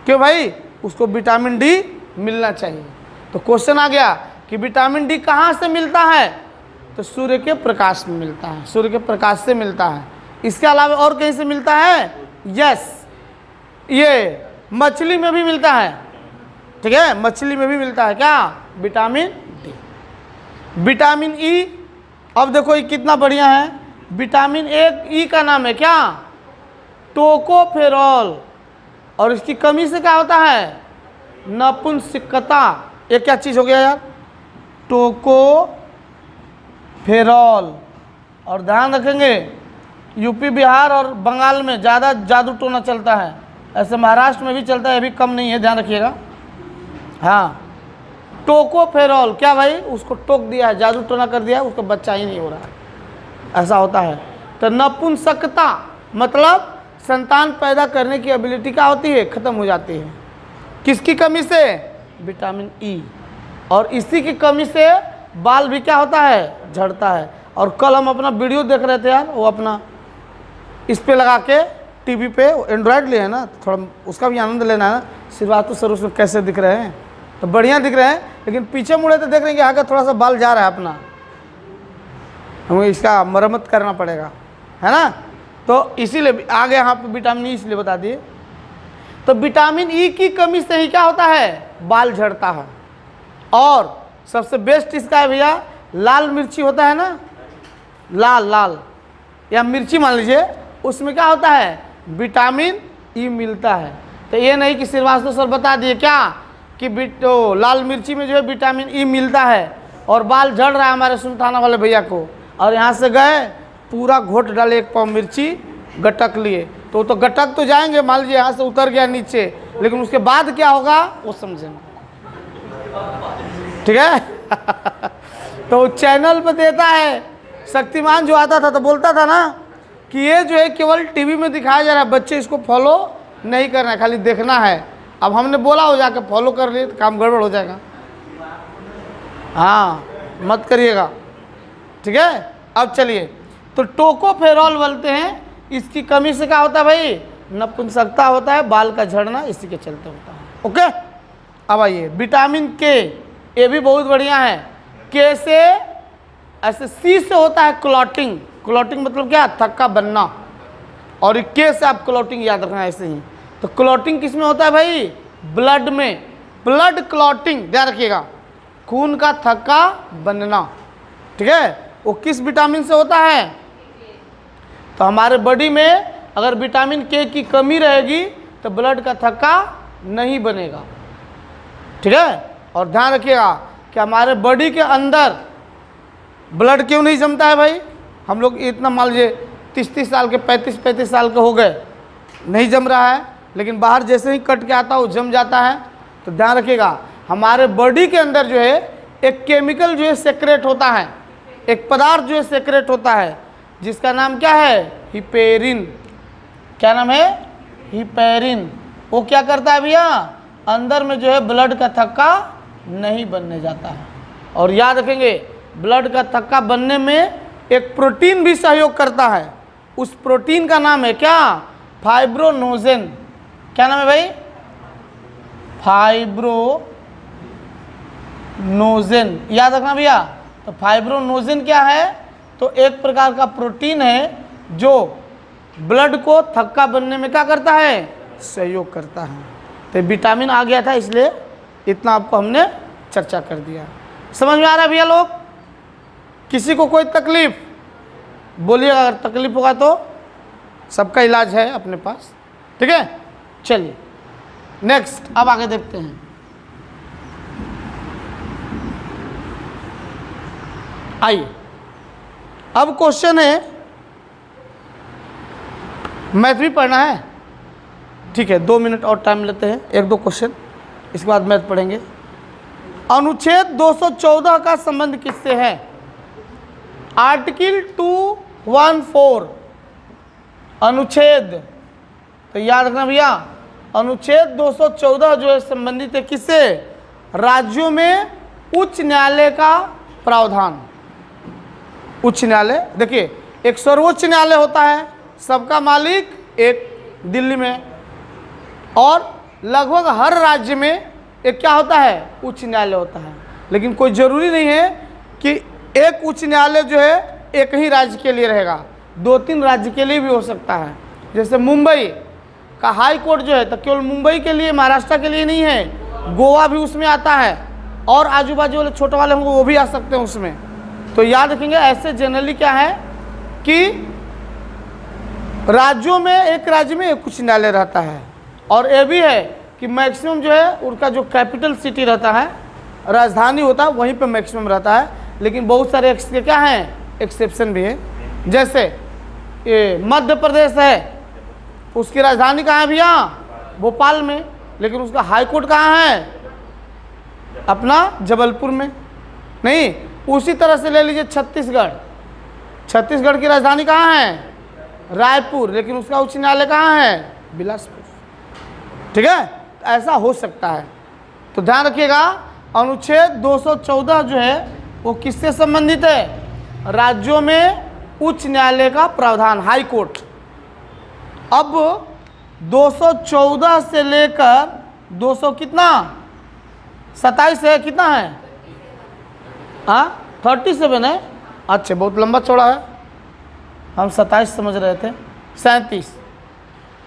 क्यों भाई? उसको विटामिन डी मिलना चाहिए। तो क्वेश्चन आ गया कि विटामिन डी कहाँ से मिलता है? तो सूर्य के प्रकाश में मिलता है, सूर्य के प्रकाश से मिलता है। इसके अलावा और कहीं से मिलता है? यस, ये मछली में भी मिलता है। ठीक है, मछली में भी मिलता है क्या? Vitamin D. विटामिन ई, अब देखो ये कितना बढ़िया है। विटामिन ई का नाम है क्या? टोकोफेरॉल। और इसकी कमी से क्या होता है? नपुंसकता, ये क्या चीज़ हो गया यार? टोकोफेरॉल। और ध्यान रखेंगे यूपी, बिहार और बंगाल में ज़्यादा जादू टोना चलता है, ऐसे महाराष्ट्र में भी चलता है, अभी कम नहीं है, ध्यान रखिएगा। हाँ, टोकोफेरॉल क्या भाई? उसको टोक दिया है, जादू टोना कर दिया है, उसका बच्चा ही नहीं हो रहा है, ऐसा होता है। तो नपुंसकता मतलब संतान पैदा करने की एबिलिटी क्या होती है? ख़त्म हो जाती है। किसकी कमी से? Vitamin E. और इसी की कमी से बाल भी क्या होता है? झड़ता है। और कल हम अपना वीडियो देख रहे थे यार, वो अपना इस पे लगा के टीवी पे, एंड्रॉयड लिए है ना, थोड़ा उसका भी आनंद लेना है ना। श्रीवास्तव सर उसमें कैसे दिख रहे हैं? तो बढ़िया दिख रहे हैं, लेकिन पीछे मुड़े तो देख रहे हैं कि आगे थोड़ा सा बाल जा रहा है अपना, हमें इसका मरम्मत करना पड़ेगा, है ना। तो इसीलिए आगे यहाँ पे विटामिन ई इसलिए बता दिए। तो विटामिन ई की कमी से ही क्या होता है? बाल झड़ता है। और सबसे बेस्ट इसका है भैया, लाल मिर्ची होता है ना, लाल या मिर्ची मान लीजिए, उसमें क्या होता है? विटामिन ई मिलता है। तो ये नहीं कि श्रीवास्तव सर बता दिए क्या कि लाल मिर्ची में जो है विटामिन ई मिलता है और बाल झड़ रहा है हमारे सुल्ताना वाले भैया को, और यहाँ से गए पूरा घोट डाले 1 पाव मिर्ची, गटक लिए, तो गटक तो जाएंगे, मान लीजिए यहाँ से उतर गया नीचे, लेकिन उसके बाद क्या होगा वो समझेंगे, ठीक है। तो चैनल पे देता है, शक्तिमान जो आता था तो बोलता था ना कि ये जो है केवल टीवी में दिखाया जा रहा है, बच्चे इसको फॉलो नहीं करना है, खाली देखना है। अब हमने बोला हो जाके फॉलो कर लिए तो काम गड़बड़ हो जाएगा, हाँ मत करिएगा, ठीक है। अब चलिए, तो टोकोफेरॉल बोलते हैं, इसकी कमी से क्या होता है भाई? नपुंसकता होता है, बाल का झड़ना इसी के चलते होता है। ओके, अब आइए विटामिन के, ये भी बहुत बढ़िया है। के से ऐसे, सी से होता है क्लॉटिंग। क्लॉटिंग मतलब क्या? थक्का बनना। और के से आप क्लॉटिंग याद रखना ऐसे ही। तो क्लॉटिंग किस में होता है भाई? ब्लड में, ब्लड क्लॉटिंग, ध्यान रखिएगा, खून का थक्का बनना, ठीक है। वो किस विटामिन से होता है? तो हमारे बॉडी में अगर विटामिन के की कमी रहेगी तो ब्लड का थक्का नहीं बनेगा, ठीक है। और ध्यान रखिएगा कि हमारे बॉडी के अंदर ब्लड क्यों नहीं जमता है भाई? हम लोग इतना मान लीजिए 30-30 साल के, 35-35 साल के हो गए, नहीं जम रहा है, लेकिन बाहर जैसे ही कट के आता है वो जम जाता है। तो ध्यान रखिएगा, हमारे बॉडी के अंदर जो है एक केमिकल जो है सेक्रेट होता है, एक पदार्थ जो है सेक्रेट होता है, जिसका नाम क्या है? हिपेरिन। क्या नाम है? हिपेरिन। वो क्या करता है भैया? अंदर में जो है ब्लड का थक्का नहीं बनने जाता है। और याद रखेंगे, ब्लड का थक्का बनने में एक प्रोटीन भी सहयोग करता है, उस प्रोटीन का नाम है क्या? फाइब्रोनोजेन। क्या नाम है भाई? फाइब्रोनोजेन, याद रखना भैया। तो फाइब्रोनोजेन क्या है? तो एक प्रकार का प्रोटीन है जो ब्लड को थक्का बनने में क्या करता है? सहयोग करता है। तो विटामिन आ गया था, इसलिए इतना आपको हमने चर्चा कर दिया। समझ में आ रहा है भैया लोग? किसी को कोई तकलीफ बोलिएगा, अगर तकलीफ होगा तो सबका इलाज है अपने पास, ठीक है। चलिए नेक्स्ट, अब आगे देखते हैं। आइए, अब क्वेश्चन है, मैथ भी पढ़ना है, ठीक है, 2 मिनट और टाइम लेते हैं, 1-2 क्वेश्चन, इसके बाद मैथ पढ़ेंगे। अनुच्छेद 214 का संबंध किससे है? आर्टिकल 214 अनुच्छेद, तो याद रखना भैया, अनुच्छेद 214 जो है संबंधित है किससे? राज्यों में उच्च न्यायालय का प्रावधान। उच्च न्यायालय, देखिए एक सर्वोच्च न्यायालय होता है, सबका मालिक एक दिल्ली में, और लगभग हर राज्य में एक क्या होता है? उच्च न्यायालय होता है। लेकिन कोई ज़रूरी नहीं है कि एक उच्च न्यायालय जो है एक ही राज्य के लिए रहेगा, 2-3 राज्य के लिए भी हो सकता है। जैसे मुंबई का हाई कोर्ट जो है तो केवल मुंबई के लिए, महाराष्ट्र के लिए नहीं है, गोवा भी उसमें आता है, और आजू बाजू वाले छोटे वाले होंगे वो भी आ सकते हैं उसमें। तो याद रखेंगे, ऐसे जनरली क्या है कि राज्यों में, एक राज्य में एक उच्च न्यायालय रहता है। और ये भी है कि मैक्सिमम जो है उनका जो कैपिटल सिटी रहता है राजधानी होता है वहीं पे मैक्सिमम रहता है, लेकिन बहुत सारे क्या हैं, एक्सेप्शन भी है। जैसे ये मध्य प्रदेश है, उसकी राजधानी कहाँ है भैया, भोपाल में, लेकिन उसका हाई कोर्ट कहाँ है, अपना जबलपुर में। नहीं, उसी तरह से ले लीजिए छत्तीसगढ़, छत्तीसगढ़ की राजधानी कहाँ है, रायपुर, लेकिन उसका उच्च न्यायालय कहाँ है, बिलासपुर। ठीक है, ऐसा हो सकता है। तो ध्यान रखिएगा, अनुच्छेद 214 जो है वो किससे संबंधित है, राज्यों में उच्च न्यायालय का प्रावधान, हाई कोर्ट। अब 214 से लेकर 200 कितना 27 है, कितना है, हाँ 37 है। अच्छा, बहुत लंबा चौड़ा है, हम 27 समझ रहे थे, 37।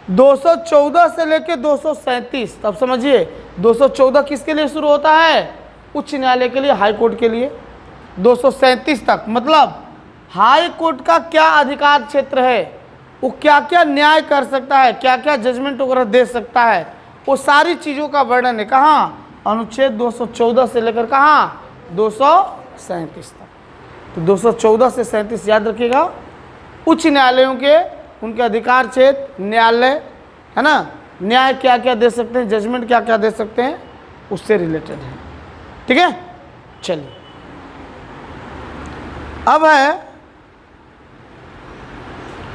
214 से लेकर 237, तब समझिए 214 किसके लिए शुरू होता है, उच्च न्यायालय के लिए, हाई कोर्ट के लिए। 237 तक मतलब हाई कोर्ट का क्या अधिकार क्षेत्र है, वो क्या क्या न्याय कर सकता है, क्या क्या जजमेंट वगैरह दे सकता है, वो सारी चीज़ों का वर्णन है कहाँ, अनुच्छेद 214 से लेकर कहाँ 237 तक। तो 214 से 37 याद रखिएगा, उच्च न्यायालयों के उनके अधिकार क्षेत्र, न्यायालय है ना, न्याय क्या क्या दे सकते हैं, जजमेंट क्या क्या दे सकते हैं, उससे रिलेटेड है। ठीक है, चलिए अब है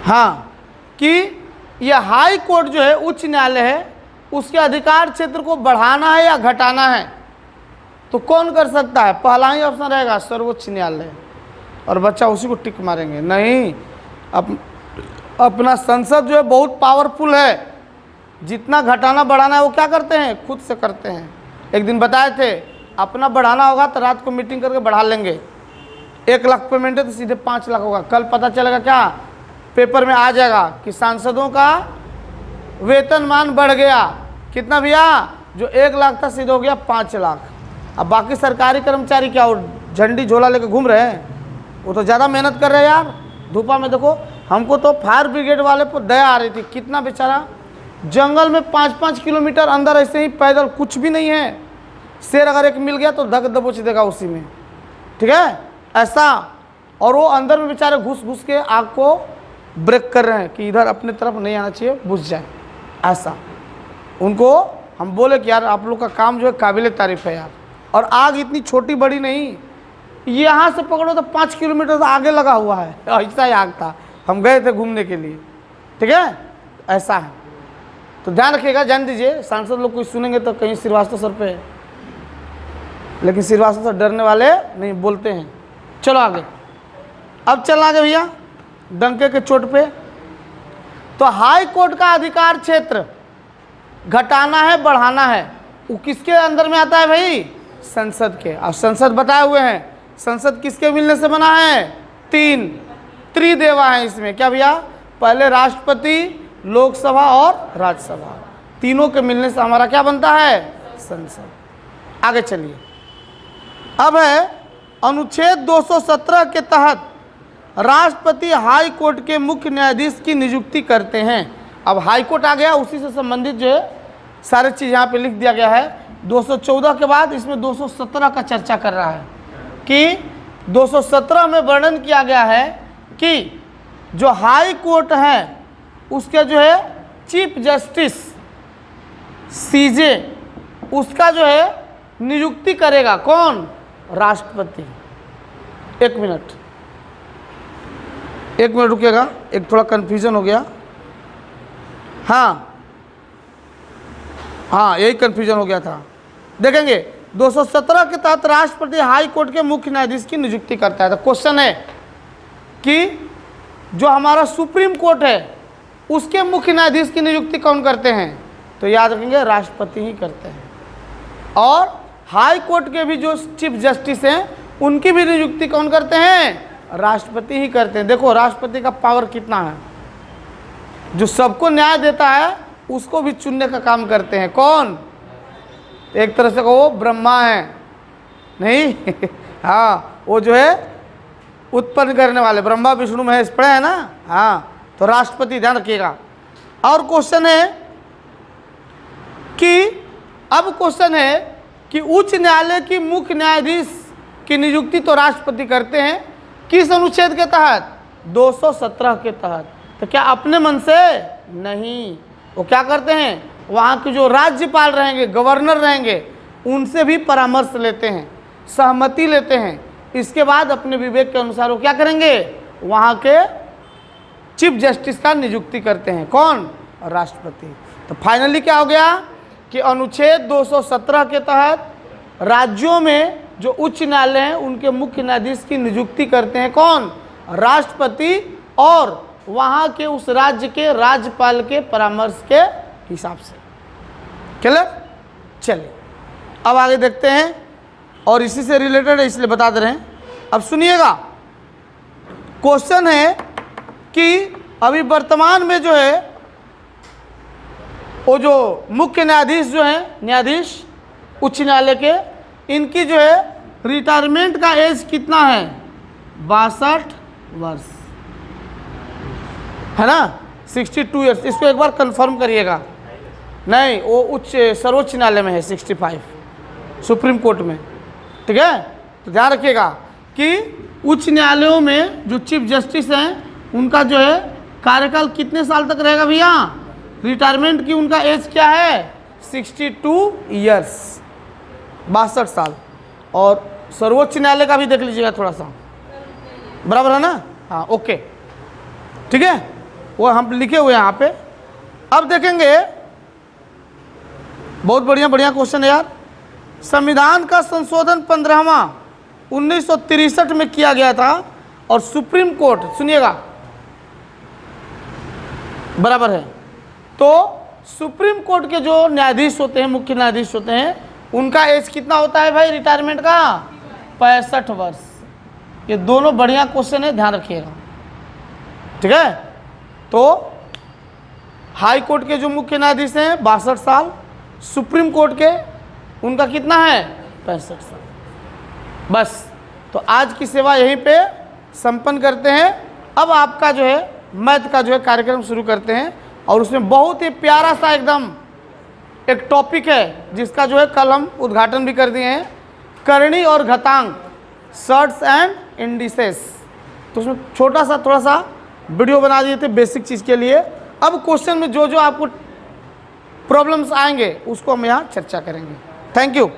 हाँ कि यह हाई कोर्ट जो है उच्च न्यायालय है, उसके अधिकार क्षेत्र को बढ़ाना है या घटाना है, तो कौन कर सकता है, पहला ही ऑप्शन रहेगा सर्वोच्च न्यायालय, और बच्चा उसी को टिक मारेंगे। नहीं, अपना संसद जो है बहुत पावरफुल है, जितना घटाना बढ़ाना है वो क्या करते हैं, खुद से करते हैं। एक दिन बताए थे, अपना बढ़ाना होगा तो रात को मीटिंग करके बढ़ा लेंगे, 1 लाख पेमेंट है तो सीधे 5 लाख होगा। कल पता चलेगा क्या, पेपर में आ जाएगा कि सांसदों का वेतनमान बढ़ गया, कितना भैया, जो 1 लाख था सीधे हो गया 5 लाख। अब बाकी सरकारी कर्मचारी क्या, वो झंडी झोला लेकर घूम रहे हैं, वो तो ज़्यादा मेहनत कर रहे हैं यार, धूपा में। देखो हमको तो फायर ब्रिगेड वाले पर दया आ रही थी, कितना बेचारा जंगल में 5-5 किलोमीटर अंदर ऐसे ही पैदल, कुछ भी नहीं है, शेर अगर एक मिल गया तो धक दबोच देगा उसी में। ठीक है, ऐसा, और वो अंदर में बेचारे घुस घुस के आग को ब्रेक कर रहे हैं कि इधर अपने तरफ नहीं आना चाहिए, बुझ जाए। ऐसा उनको हम बोले कि यार आप लोग का काम जो है काबिले तारीफ़ है यार, और आग इतनी छोटी बड़ी नहीं, यहाँ से पकड़ो तो 5 किलोमीटर आगे लगा हुआ है, ऐसा ही आग था। हम गए थे घूमने के लिए। ठीक है, ऐसा है, तो ध्यान रखिएगा, जान दीजिए। सांसद लोग कुछ सुनेंगे तो कहीं श्रीवास्तव सर पे, लेकिन श्रीवास्तव सर डरने वाले नहीं, बोलते हैं। चलो आगे, अब चलना आगे भैया डंके के चोट पे। तो हाई कोर्ट का अधिकार क्षेत्र घटाना है बढ़ाना है, वो किसके अंदर में आता है भाई, संसद के। और संसद बताए हुए हैं, संसद किसके मिलने से बना है, 3 त्रिदेवा है इसमें। क्या भैया, पहले राष्ट्रपति, लोकसभा और राज्यसभा, तीनों के मिलने से हमारा क्या बनता है, संसद। आगे चलिए, अब है अनुच्छेद 217 के तहत राष्ट्रपति हाई कोर्ट के मुख्य न्यायाधीश की नियुक्ति करते हैं। अब हाई कोर्ट आ गया, उसी से संबंधित जो है सारी चीज़ यहाँ पे लिख दिया गया है। 214 के बाद इसमें 217 का चर्चा कर रहा है कि 217 में वर्णन किया गया है कि जो हाई कोर्ट है उसके जो है चीफ जस्टिस सीजे, उसका जो है नियुक्ति करेगा कौन, राष्ट्रपति। एक मिनट रुकिएगा, एक थोड़ा कन्फ्यूजन हो गया। हाँ यही कन्फ्यूजन हो गया था। देखेंगे 217 के तहत राष्ट्रपति हाई कोर्ट के मुख्य न्यायाधीश की नियुक्ति करता है। तो क्वेश्चन है कि जो हमारा सुप्रीम कोर्ट है उसके मुख्य न्यायाधीश की नियुक्ति कौन करते हैं, तो याद रखेंगे राष्ट्रपति ही करते हैं। और हाई कोर्ट के भी जो चीफ जस्टिस हैं उनकी भी नियुक्ति कौन करते हैं, राष्ट्रपति ही करते हैं। देखो राष्ट्रपति का पावर कितना है, जो सबको न्याय देता है उसको भी चुनने का काम करते हैं। कौन, एक तरह से वो ब्रह्मा है नहीं हाँ, वो जो है उत्पन्न करने वाले, ब्रह्मा विष्णु महेश पढ़े हैं ना। हाँ, तो राष्ट्रपति, ध्यान रखिएगा। और क्वेश्चन है कि अब क्वेश्चन है कि उच्च न्यायालय की मुख्य न्यायाधीश की नियुक्ति तो राष्ट्रपति करते हैं, किस अनुच्छेद के तहत? 217 के तहत। तो क्या अपने मन से? नहीं, वो क्या करते हैं, वहाँ के जो राज्यपाल रहेंगे, गवर्नर रहेंगे, उनसे भी परामर्श लेते हैं, सहमति लेते हैं। इसके बाद अपने विवेक के अनुसार वो क्या करेंगे, वहाँ के चीफ जस्टिस का नियुक्ति करते हैं। कौन? राष्ट्रपति। तो फाइनली क्या हो गया कि अनुच्छेद 217 के तहत राज्यों में जो उच्च न्यायालय हैं उनके मुख्य न्यायाधीश की नियुक्ति करते हैं कौन? राष्ट्रपति, और वहाँ के उस राज्य के राज्यपाल के परामर्श के हिसाब से। क्लियर? चलिए अब आगे देखते हैं, और इसी से रिलेटेड है इसलिए बता दे रहे हैं। अब सुनिएगा, क्वेश्चन है कि अभी वर्तमान में जो है वो जो मुख्य न्यायाधीश जो हैं, न्यायाधीश उच्च न्यायालय के, इनकी जो है रिटायरमेंट का एज कितना है? 62 वर्ष है ना, 62 ईयर्स। इसको एक बार कंफर्म करिएगा। नहीं, वो उच्च सर्वोच्च न्यायालय में है 65, सुप्रीम कोर्ट में। ठीक है, तो ध्यान रखिएगा कि उच्च न्यायालयों में जो चीफ जस्टिस हैं उनका जो है कार्यकाल कितने साल तक रहेगा भैया? रिटायरमेंट की उनका एज क्या है? 62 ईयर्स, 62 साल। और सर्वोच्च न्यायालय का भी देख लीजिएगा थोड़ा सा, बराबर है ना? हाँ, ओके, ठीक है, वो हम लिखे हुए हैं यहाँ पे। अब देखेंगे, बहुत बढ़िया बढ़िया क्वेश्चन है यार। संविधान का संशोधन 15वां 1963 में किया गया था, और सुप्रीम कोर्ट, सुनिएगा, बराबर है, तो सुप्रीम कोर्ट के जो न्यायाधीश होते हैं, मुख्य न्यायाधीश होते हैं, उनका एज कितना होता है भाई रिटायरमेंट का? 65 वर्ष। ये दोनों बढ़िया क्वेश्चन है, ध्यान रखिएगा। ठीक है, तो हाई कोर्ट के जो मुख्य न्यायाधीश हैं 62 साल, सुप्रीम कोर्ट के उनका कितना है? 65 साल। बस, तो आज की सेवा यहीं पे संपन्न करते हैं। अब आपका जो है मैथ का जो है कार्यक्रम शुरू करते हैं, और उसमें बहुत ही प्यारा सा एकदम एक टॉपिक है जिसका जो है कल हम उद्घाटन भी कर दिए हैं, करणी और घातांक, सर्ट्स एंड इंडिसेस। तो उसमें छोटा सा थोड़ा सा वीडियो बना दिए थे बेसिक चीज़ के लिए। अब क्वेश्चन में जो जो आपको प्रॉब्लम्स आएंगे उसको हम यहाँ चर्चा करेंगे। Thank you.